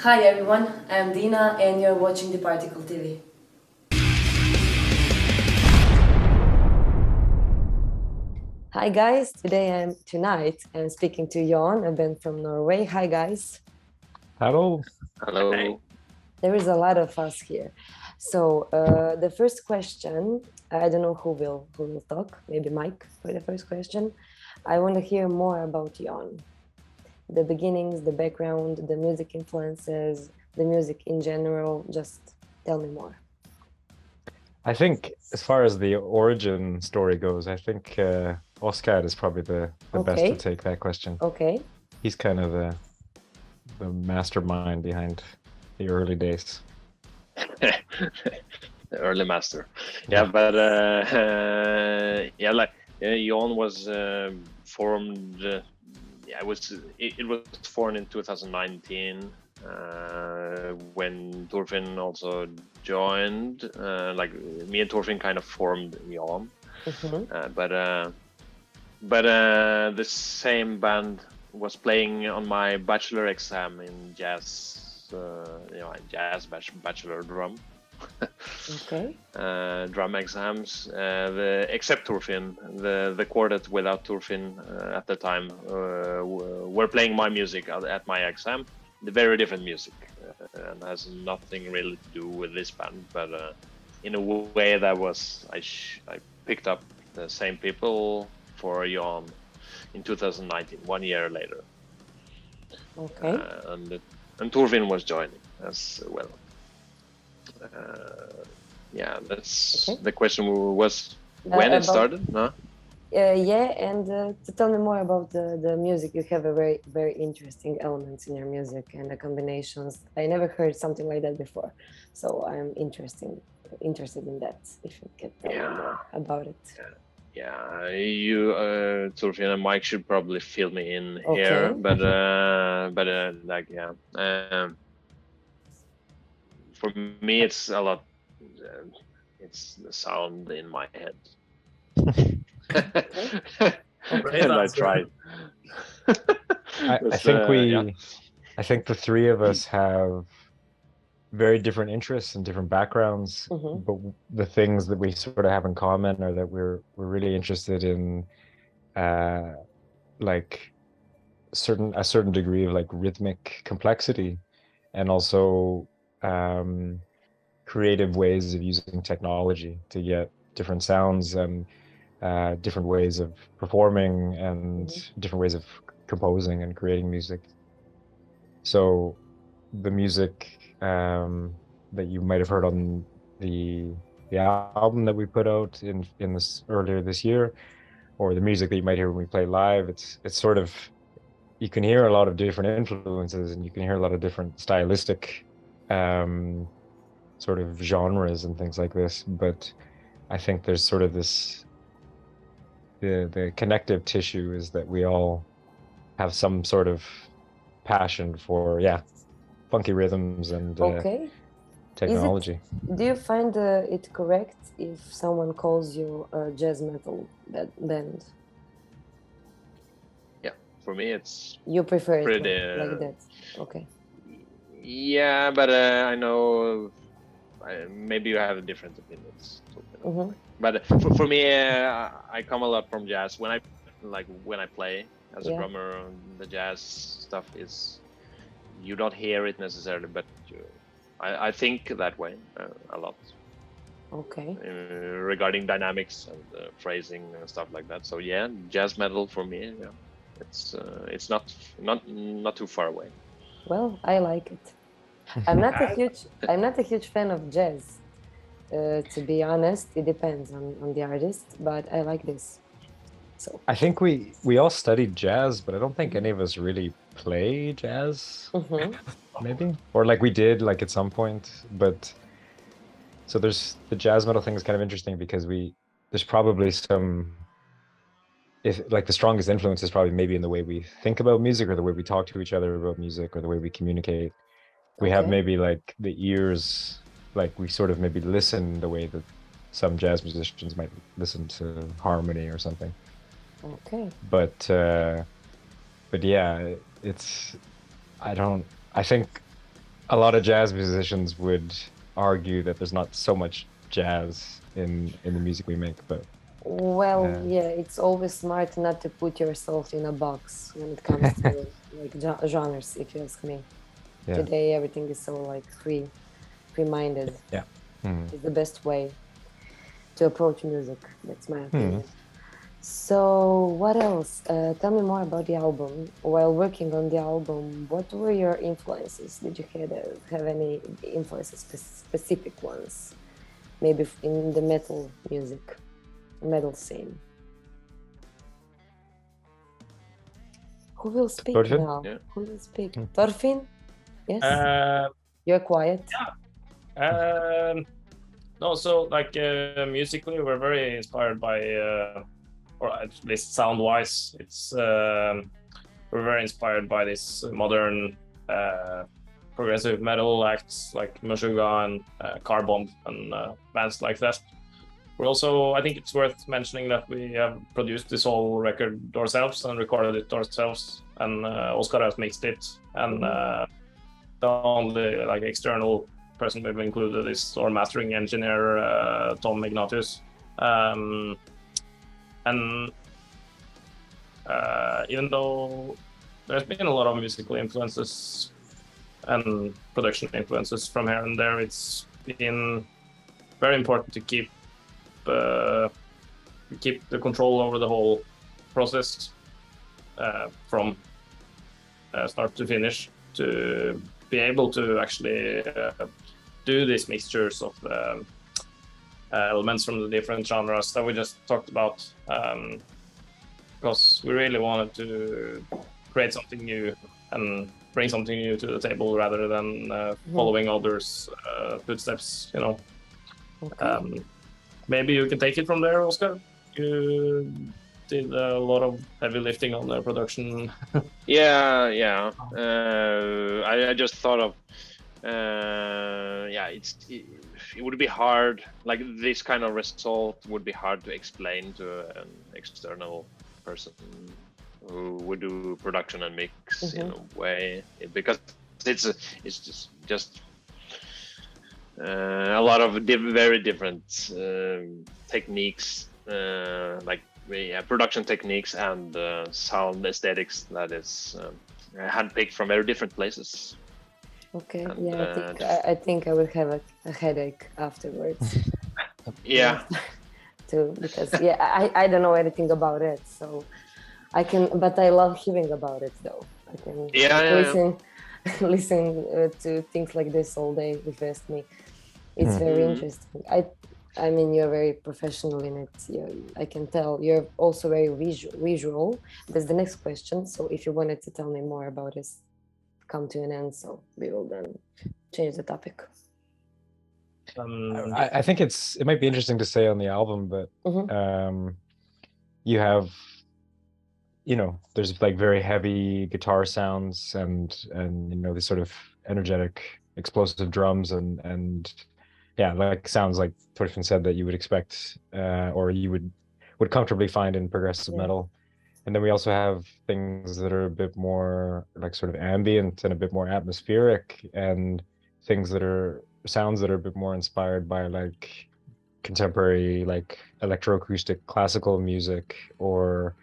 Hi everyone, I'm Dina and you're watching Diparticle TV. Hi guys, tonight I'm speaking to Yawn, a band from Norway. Hi guys. Hello. Hello. There is a lot of us here. So the first question, I don't know who will talk, maybe Mike for the first question. I want to hear more about Yawn. The beginnings, the background, the music influences, the music in general, just tell me more. I think as far as the origin story goes, I think Oscar is probably the best to take that question. Okay. He's kind of the mastermind behind the early days. The early master. Yeah, but Yawn was formed. It was formed in 2019 when Thorfinn also joined. Me and Thorfinn kind of formed Yawn. But the same band was playing on my bachelor exam in jazz. Jazz bachelor drum. Okay. Drum exams. Except Thorfinn, the quartet without Thorfinn at the time were playing my music at my exam. The very different music, and has nothing really to do with this band. But in a way, that was I picked up the same people for Yawn in 2019, 1 year later. Okay. And Thorfinn was joining as well. That's okay. The question was when it started, no? And to tell me more about the music. You have a very, very interesting elements in your music and the combinations. I never heard something like that before, so I'm interested in that. If you can tell me more about it. You, Thorfinn and Mike should probably fill me in here, but for me, it's a lot. It's the sound in my head. And I tried. I think the three of us have very different interests and different backgrounds, but the things that we sort of have in common are that we're really interested in like a certain degree of like rhythmic complexity, and also creative ways of using technology to get different sounds and different ways of performing and different ways of composing and creating music. So the music that you might have heard on the album that we put out in this earlier this year, or the music that you might hear when we play live, it's sort of, you can hear a lot of different influences, and you can hear a lot of different stylistic sort of genres and things like this. But I think there's sort of this, the connective tissue is that we all have some sort of passion for funky rhythms and technology. Do you find it correct if someone calls you a jazz metal band? Yeah, for me it's you prefer it like that. Okay. Yeah, but I know maybe you have different opinions. But for me, I come a lot from jazz. When I play as a drummer, the jazz stuff is, you don't hear it necessarily, but I think that way a lot. Okay. Regarding dynamics and phrasing and stuff like that. So yeah, jazz metal for me, it's not too far away. Well, I like it. I'm not a huge fan of jazz. To be honest, it depends on the artist, but I like this. So I think we all studied jazz, but I don't think any of us really play jazz. Maybe, or like we did like at some point. But so there's the jazz metal thing is kind of interesting because there's probably some, if like the strongest influence is probably maybe in the way we think about music, or the way we talk to each other about music, or the way we communicate. We have maybe like the ears, like we sort of maybe listen the way that some jazz musicians might listen to harmony or something. Okay. But yeah, I think a lot of jazz musicians would argue that there's not so much jazz in the music we make, but well, yeah, it's always smart not to put yourself in a box when it comes to like genres, if you ask me. yeah. Today everything is so like free-minded. Yeah. It's the best way to approach music. That's my opinion. So what else? Tell me more about the album. While working on the album, what were your influences? Did you have any influences, specific ones? Maybe in the metal music, metal scene. Who will speak Thorfinn? now? Yeah. Who will speak? Thorfinn? Yes? Uh, You're quiet. No, so like musically, we're very inspired by, or at least sound-wise, it's we're very inspired by this modern progressive metal acts like Meshuggah and Carbomb and bands like that. We're also, I think it's worth mentioning that we have produced this whole record ourselves and recorded it ourselves, and Oscar has mixed it, and the only like external person we've included is our mastering engineer, Tom Ignatius. And even though there's been a lot of musical influences and production influences from here and there, it's been very important to keep the control over the whole process from start to finish, to be able to actually do these mixtures of the elements from the different genres that we just talked about, because we really wanted to create something new and bring something new to the table rather than following others' footsteps, you know. Okay. Maybe you can take it from there, Oscar. You did a lot of heavy lifting on the production. Yeah. I just thought of, it would be hard, like this kind of result would be hard to explain to an external person who would do production and mix in a way, because it's just a lot of very different techniques, like production techniques and sound aesthetics that is handpicked from very different places. Okay. And, Yeah, I think I will have a headache afterwards. Yeah. Too, because I don't know anything about it, so I can, but I love hearing about it though. I can listen to things like this all day if you ask me. It's very interesting. I mean, you're very professional in it. I can tell you're also very visual. That's the next question. So if you wanted to tell me more about this, come to an end. So we will then change the topic. I think it might be interesting to say on the album, but you have, there's like very heavy guitar sounds and these sort of energetic, explosive drums and like sounds like Thorfinn said that you would expect or you would comfortably find in progressive metal. And then we also have things that are a bit more like sort of ambient and a bit more atmospheric, and sounds that are a bit more inspired by like contemporary like electroacoustic classical music, or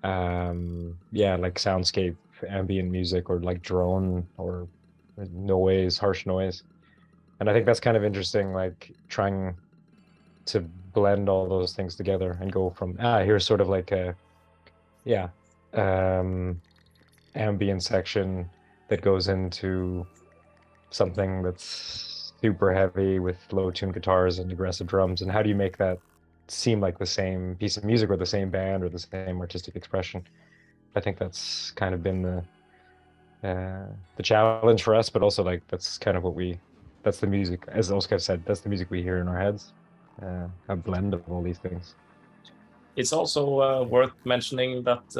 like soundscape ambient music, or like drone or harsh noise. And I think that's kind of interesting, like trying to blend all those things together and go from here's sort of like a ambient section that goes into something that's super heavy with low tuned guitars and aggressive drums, and how do you make that seem like the same piece of music or the same band or the same artistic expression? I think that's kind of been the challenge for us, but also like that's kind of that's the music, as Oscar said, that's the music we hear in our heads, a blend of all these things. It's also worth mentioning that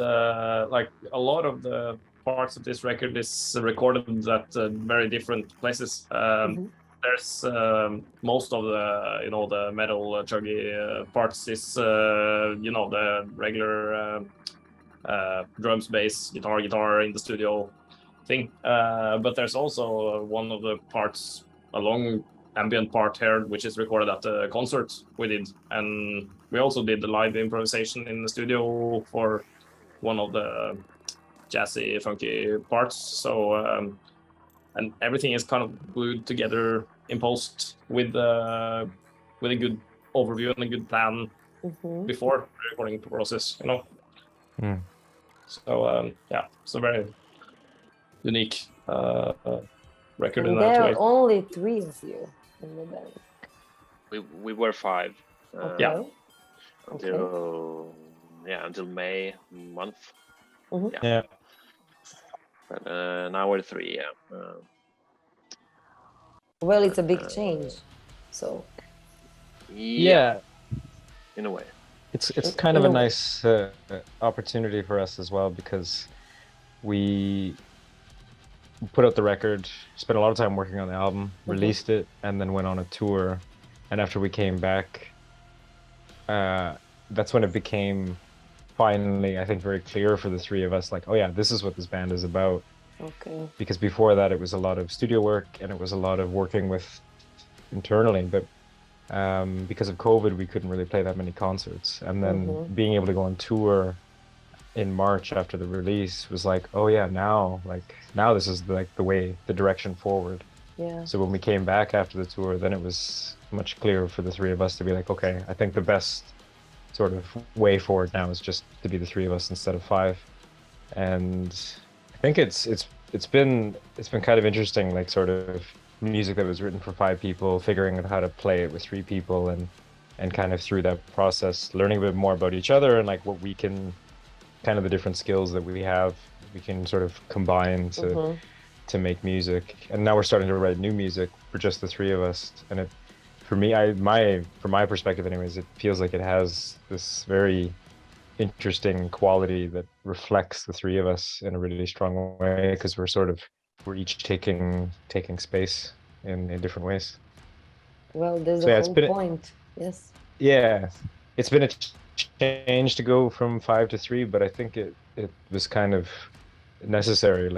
like a lot of the parts of this record is recorded at very different places. There's most of the the metal chuggy parts is the regular drums, bass, guitar in the studio, thing. But there's also one of the parts, a long ambient part here, which is recorded at the concert we did, and we also did the live improvisation in the studio for one of the jazzy, funky parts. So and everything is kind of glued together in post with a good overview and a good plan before the recording process, you know. So yeah, it's a very unique record in that way. There are only 3 of you in the band. We were 5. Yeah. Until May month. Yeah. But now we're 3. Yeah. Well, it's a big change. So. Yeah. In a way. It's kind of a nice opportunity for us as well, because we put out the record, spent a lot of time working on the album, released it, and then went on a tour. And after we came back, that's when it became finally, I think, very clear for the 3 of us, like, oh yeah, this is what this band is about. Okay. Because before that, it was a lot of studio work and it was a lot of working with internally, but because of COVID, we couldn't really play that many concerts. And then being able to go on tour in March after the release was like, oh yeah, now this is like the direction forward. Yeah. So when we came back after the tour, then it was much clearer for the 3 of us to be like, okay, I think the best sort of way forward now is just to be the 3 of us instead of 5. And I think it's been kind of interesting, like sort of music that was written for 5 people, figuring out how to play it with 3 people, and kind of through that process learning a bit more about each other and like what we can, kind of the different skills that we have, we can sort of combine to make music. And now we're starting to write new music for just the 3 of us, and it, for me, from my perspective anyways, it feels like it has this very interesting quality that reflects the 3 of us in a really strong way, because we're each taking space in different ways. Well, there's a whole point. Yes. Yeah, it's been a change to go from 5 to 3, but I think it was kind of necessary.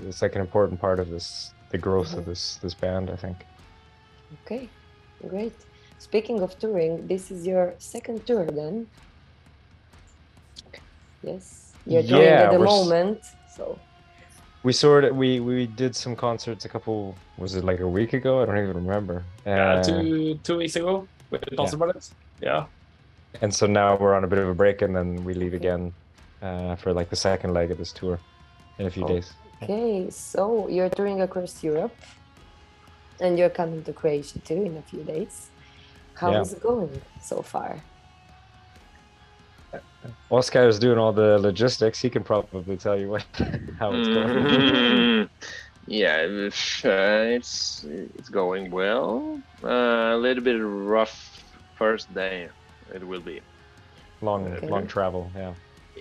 It's like an important part of the growth of this band, I think. Okay, great. Speaking of touring, this is your 2nd tour then? Yes, you're touring at the moment, so. We did some concerts was it like a week ago? I don't even remember. 2 weeks ago with Danseballet. Yeah. And so now we're on a bit of a break, and then we leave again for like the 2nd leg of this tour in a few days. Okay, so you're touring across Europe, and you're coming to Croatia too in a few days. How is it going so far? Oscar is doing all the logistics. He can probably tell you how it's going. Yeah, it's going well. A little bit rough first day. It will be long travel.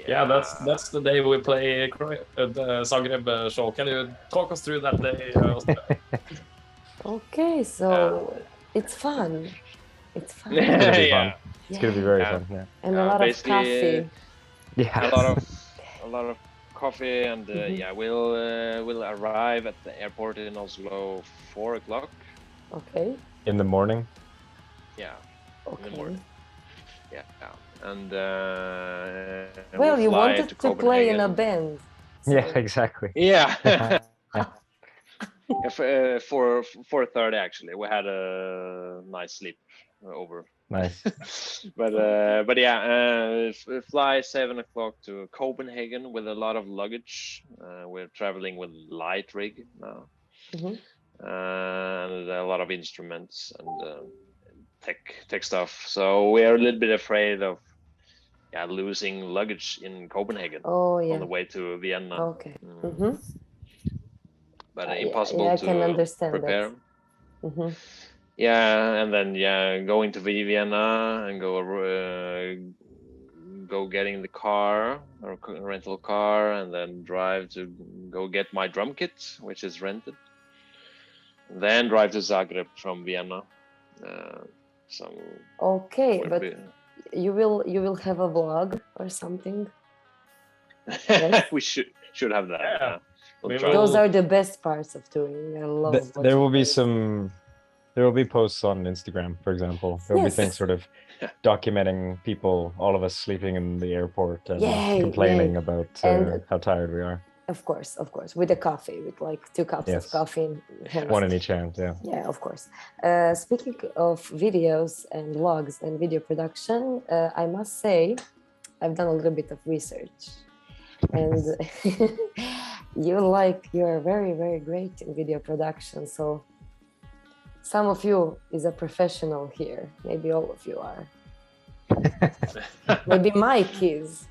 Yeah, that's the day we play the Zagreb show. Can you talk us through that day, Oscar? Okay, so it's fun. It's fun. It's gonna be fun. It's gonna be very fun. Yeah. And a lot of coffee. Yeah. A lot of coffee, and we'll arrive at the airport in Oslo 4 o'clock. Okay. In the morning. Yeah. Okay. In the morning. Yeah. And well, you fly wanted to play in a band. So. Yeah, exactly. Yeah. 4:30 actually. We had a nice sleep over. Nice. but yeah, fly 7 o'clock to Copenhagen with a lot of luggage. We're traveling with light rig now, and a lot of instruments and tech stuff. So we are a little bit afraid of losing luggage in Copenhagen on the way to Vienna. Okay. But impossible I to can understand prepare. That. Yeah, and then going to Vienna and go getting the car or rental car, and then drive to go get my drum kit, which is rented. Then drive to Zagreb from Vienna. Okay, but you will have a vlog or something. Yes? We should have that. Those are the best parts of touring. I love. There will be there will be posts on Instagram, for example. There will be things sort of documenting people, all of us sleeping in the airport and complaining about how tired we are. Of course, with a coffee, with like 2 cups of coffee in hand. One in each hand, Yeah, of course. Speaking of videos and vlogs and video production, I must say, I've done a little bit of research. And you're very, very great in video production. So some of you is a professional here. Maybe all of you are. Maybe Mike is.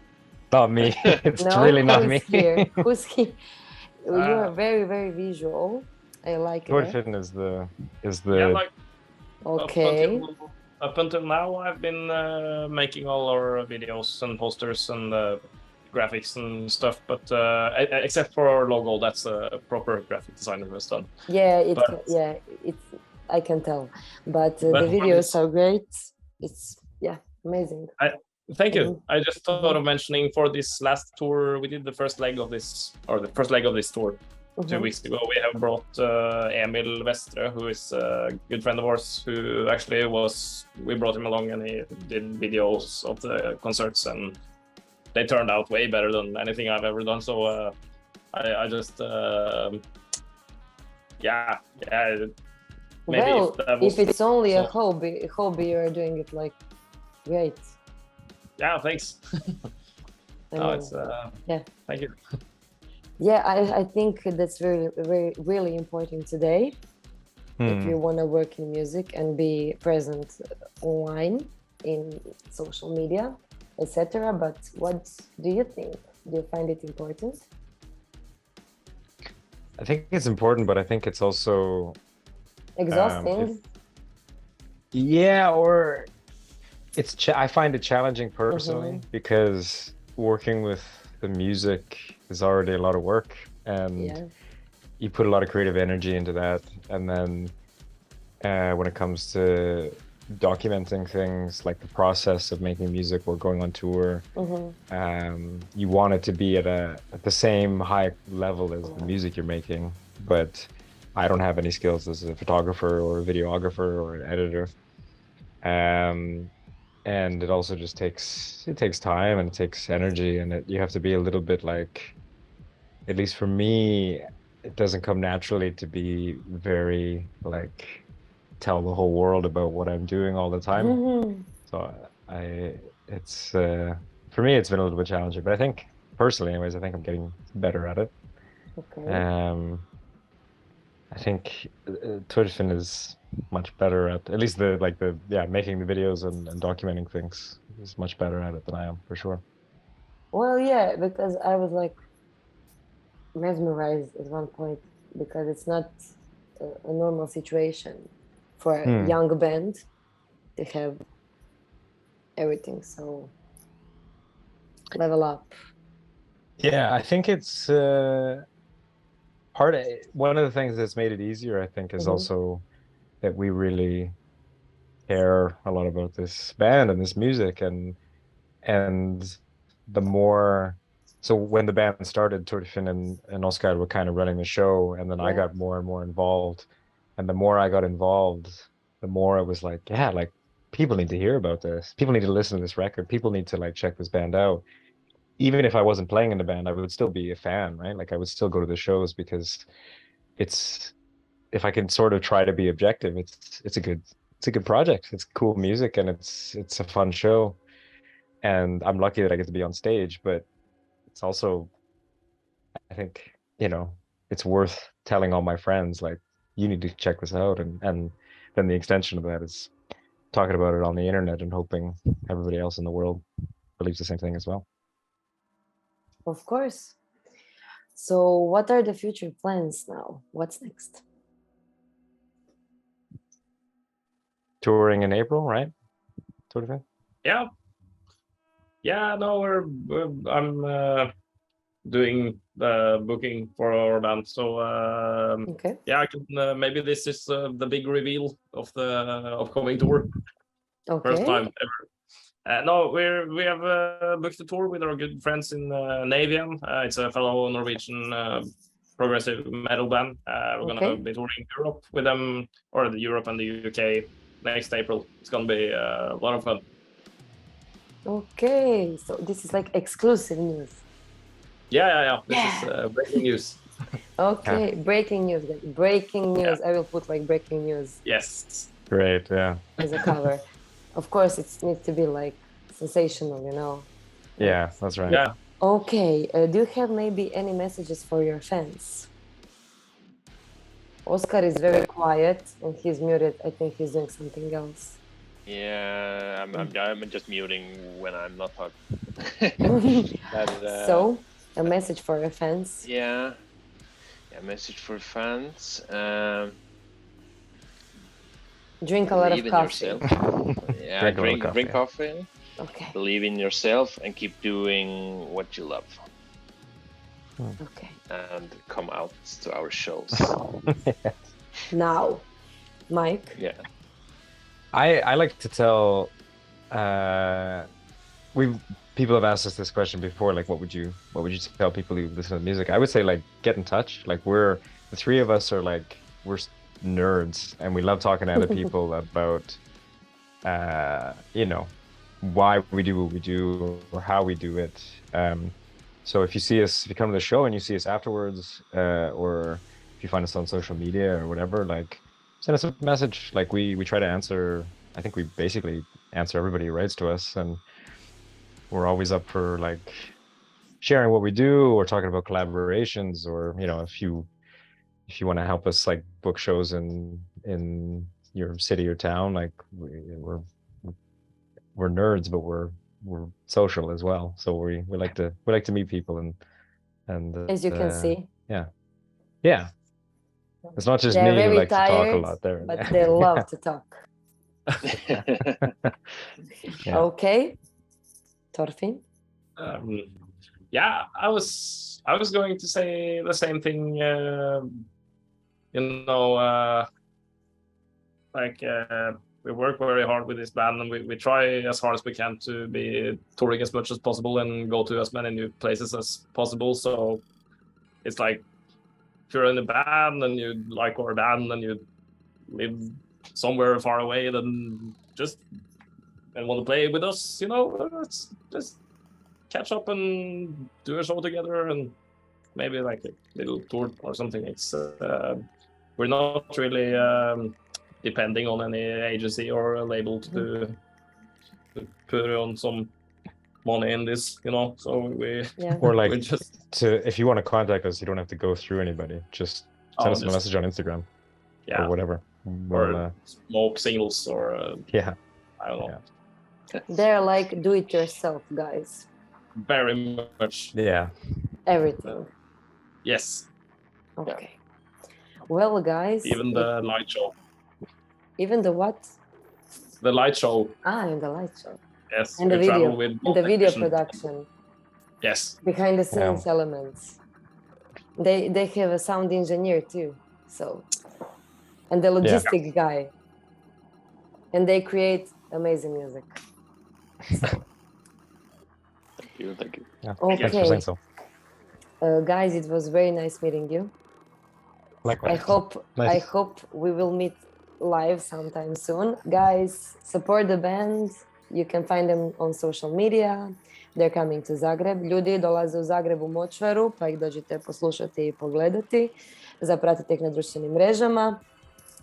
Not me. It's really not me. Who's he? You are very, very visual. I like it. Thorfinn is the. Yeah, like, okay. Up until now, I've been making all our videos and posters and graphics and stuff, but except for our logo, that's a proper graphic designer who has done. Yeah, I can tell. But the videos are great. It's amazing. Thank you. I just thought of mentioning for this last tour, we did the first leg of this tour 2 weeks ago. We have brought Emil Vestre, who is a good friend of ours, who actually we brought him along and he did videos of the concerts, and they turned out way better than anything I've ever done. So I just maybe if it's only a hobby, you're doing it like great. Yeah, thanks. It's thank you. Yeah, I think that's very, very, really important today. If you want to work in music and be present online in social media, etc. But what do you think? Do you find it important? I think it's important, but I think it's also exhausting. Or I find it challenging personally because working with the music is already a lot of work, and you put a lot of creative energy into that, and then when it comes to documenting things like the process of making music or going on tour, you want it to be at the same high level as the music you're making, but I don't have any skills as a photographer or a videographer or an editor, and it also just takes time and it takes energy, and you have to be a little bit like, at least for me, it doesn't come naturally to be very like tell the whole world about what I'm doing all the time. So it's for me, it's been a little bit challenging, but I think personally anyways, I think I'm getting better at it. I think Thorfinn is much better at least making the videos and documenting things. Is much better at it than I am, for sure. Well, yeah, because I was like mesmerized at one point, because it's not a normal situation for a young band to have everything so level up. Yeah, I think it's one of the things that's made it easier, I think, is also that we really care a lot about this band and this music, and the more, so when the band started, Thorfinn and Oskar were kind of running the show, and then I got more and more involved, and the more I got involved, the more it was like, like people need to hear about this, people need to listen to this record, people need to like check this band out. Even if I wasn't playing in the band, I would still be a fan, right? Like I would still go to the shows, because if I can sort of try to be objective, it's a good project. It's cool music, and it's a fun show, and I'm lucky that I get to be on stage. But it's also, I think, it's worth telling all my friends, like, you need to check this out, and then the extension of that is talking about it on the internet and hoping everybody else in the world believes the same thing as well. Of course. So what are the future plans now? What's next? Touring in April, right? Sort of thing. No, I'm doing the booking for our band, so I can maybe this is the big reveal of the upcoming tour. First time ever. No, we have booked a tour with our good friends in Navian. It's a fellow Norwegian progressive metal band. We're gonna be touring Europe with them, or the Europe and the UK next April. It's gonna be a lot of fun. Okay, so this is like exclusive news. Yeah. This is breaking news. Okay, breaking news. Breaking news. I will put like breaking news. Yes. Great. Yeah. As a cover. Of course, it needs to be like sensational, you know. Yeah, that's right. Yeah. Okay, do you have maybe any messages for your fans? Oscar is very quiet and he's muted. I think he's doing something else. Yeah, I'm just muting when I'm not talking. So, a message for your fans? Yeah, a message for fans. Drink a lot of coffee. Yeah, drink coffee. Okay. Believe in yourself and keep doing what you love. Okay. And come out to our shows. Now, Mike. Yeah. I like to tell. People have asked us this question before. Like, what would you tell people who listen to music? I would say like get in touch. Like the three of us are like we're nerds and we love talking to other people about you know, why we do what we do or how we do it. So if you come to the show and you see us afterwards, or if you find us on social media or whatever, like send us a message. Like we try to answer. I think we basically answer everybody who writes to us, and we're always up for like sharing what we do or talking about collaborations, or you know, if you want to help us like book shows in your city or town, like we're nerds, but we're social as well. So we like to meet people and as you can see. Yeah. It's not just They're me who very likes to talk a tired, lot there. but they love to talk. Yeah. Okay, Thorfinn. Yeah, I was going to say the same thing. You know, like we work very hard with this band, and we try as hard as we can to be touring as much as possible and go to as many new places as possible. So it's like if you're in a band and you like our band and you live somewhere far away, then and want to play with us, you know, let's just catch up and do a show together and maybe like a little tour or something. It's we're not really depending on any agency or a label to put on some money in this, you know. So or like just if you want to contact us, you don't have to go through anybody. Just send us a message on Instagram, or whatever. Or smoke signals, or I don't know. They're like do-it-yourself guys. Very much. Yeah. Everything. Yes. Okay. Well, guys. Even the light show. Even the what? The light show. And the light show. Yes. And the video production. Yes. Behind the scenes elements. They have a sound engineer too. So, and the logistic guy. And they create amazing music. So. Thank you. Yeah. Okay. Thanks for saying so. Guys, it was very nice meeting you. Likewise. I hope we will meet live sometime soon. Guys, support the band. You can find them on social media. They're coming to Zagreb. Ljudi dolaze u Zagreb u Močvaru, pa ih dođite poslušati i pogledati. Zapratite ih na društvenim mrežama.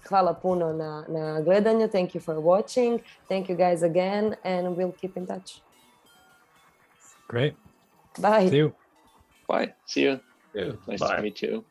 Hvala puno na gledanju. Thank you for watching. Thank you guys again, and we'll keep in touch. Great. Bye. See you. Bye. See you. Yeah. Nice Bye. to meet you.